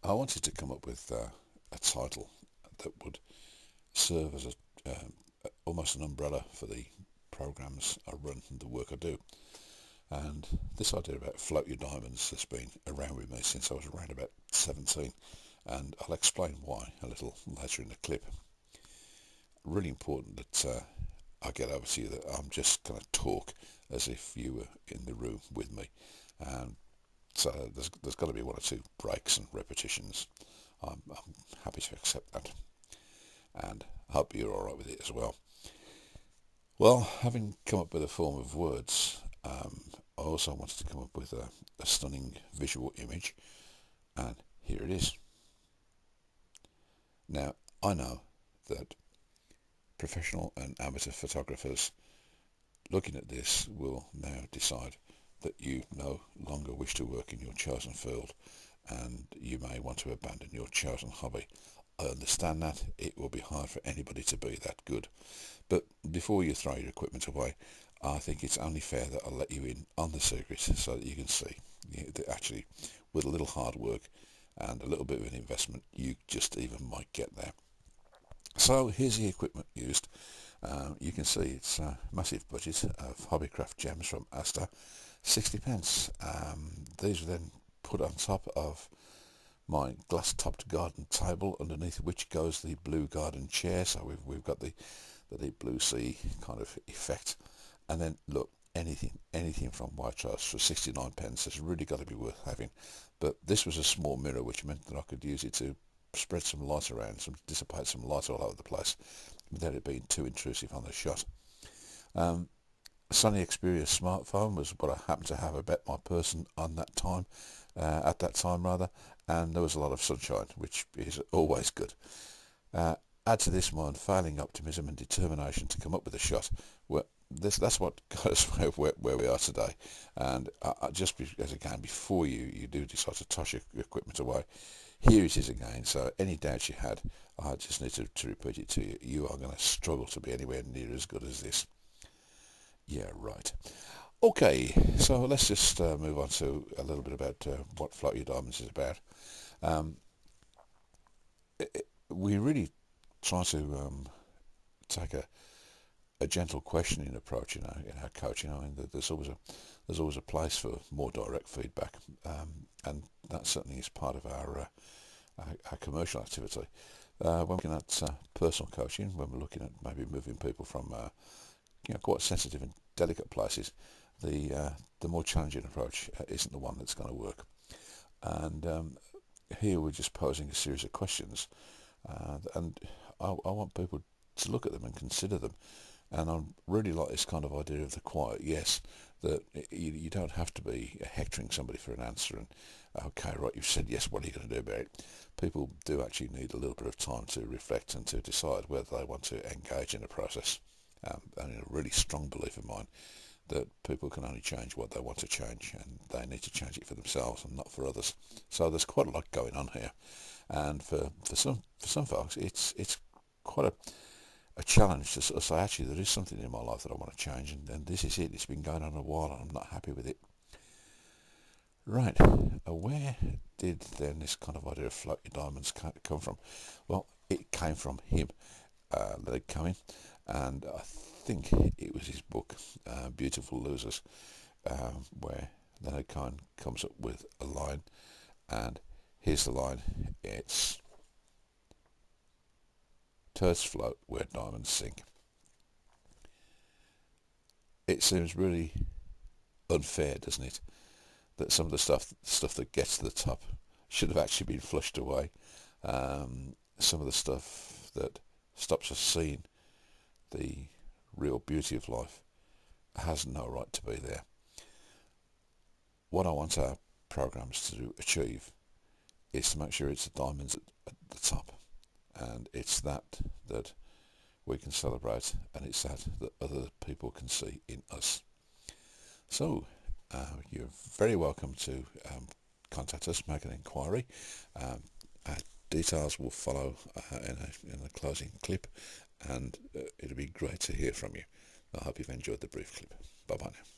I wanted to come up with a title that would serve as almost an umbrella for the programs I run and the work I do. And this idea about Float Your Diamonds has been around with me since I was around about 17, and I'll explain why a little later in the clip. Really important that I get over to you that I'm just going to talk as if you were in the room with me. So there's got to be one or two breaks and repetitions. I'm happy to accept that, and I hope you're all right with it as well. Well, having come up with a form of words, I also wanted to come up with a stunning visual image, and here it is. Now, I know that professional and amateur photographers looking at this will now decide that you no longer wish to work in your chosen field and you may want to abandon your chosen hobby. I understand that. It will be hard for anybody to be that good. But before you throw your equipment away, I think it's only fair that I'll let you in on the secret so that you can see that actually with a little hard work and a little bit of an investment, you just even might get there. So here's the equipment used. You can see it's a massive budget of Hobbycraft gems from Asda, 60p. These are then put on top of my glass-topped garden table, underneath which goes the blue garden chair. So we've got the deep blue sea kind of effect. And then look, anything from Waitrose for 69p has really got to be worth having. But this was a small mirror, which meant that I could use it to spread some light around, dissipate some light all over the place without it being too intrusive on the shot. Sony Xperia smartphone was what I happened to have about my person on that time, at that time rather, and there was a lot of sunshine, which is always good. Add to this my unfailing optimism and determination to come up with a shot. Well, that's what got us where we are today. And just as again, before you do decide to toss your equipment away, here it is again. So any doubts you had, I just need to repeat it to you. You are going to struggle to be anywhere near as good as this. Yeah, right. Okay, so let's just move on to a little bit about what Float Your Diamonds is about. We really try to take a gentle questioning approach in our coaching. I mean, there's always a place for more direct feedback, and that certainly is part of our commercial activity. When we're looking at personal coaching, when we're looking at maybe moving people from quite sensitive and delicate places, the more challenging approach isn't the one that's going to work. And here we're just posing a series of questions, and I want people to look at them and consider them. And I really like this kind of idea of the quiet yes, that you don't have to be hectoring somebody for an answer and, okay, right, you've said yes, what are you going to do about it? People do actually need a little bit of time to reflect and to decide whether they want to engage in a process. And a really strong belief of mine that people can only change what they want to change, and they need to change it for themselves and not for others. So there's quite a lot going on here, and for some folks, it's quite a challenge to sort of say, actually, there is something in my life that I want to change, and this is it. It's been going on a while, and I'm not happy with it. Right, where did then this kind of idea of Float Your Diamonds come from? Well, it came from him, Leonard Cohen, and I think it was his book, Beautiful Losers, where Leonard Cohen comes up with a line, and here's the line. It's turds float where diamonds sink. It seems really unfair, doesn't it, that some of the stuff that gets to the top should have actually been flushed away. Some of the stuff that stops us seeing the real beauty of life has no right to be there. What I want our programs to achieve is to make sure it's the diamonds at the top, and it's that we can celebrate, and it's that other people can see in us. So you're very welcome to contact us, make an inquiry. Our details will follow in a closing clip, and it'll be great to hear from you. I hope you've enjoyed the brief clip. Bye bye now.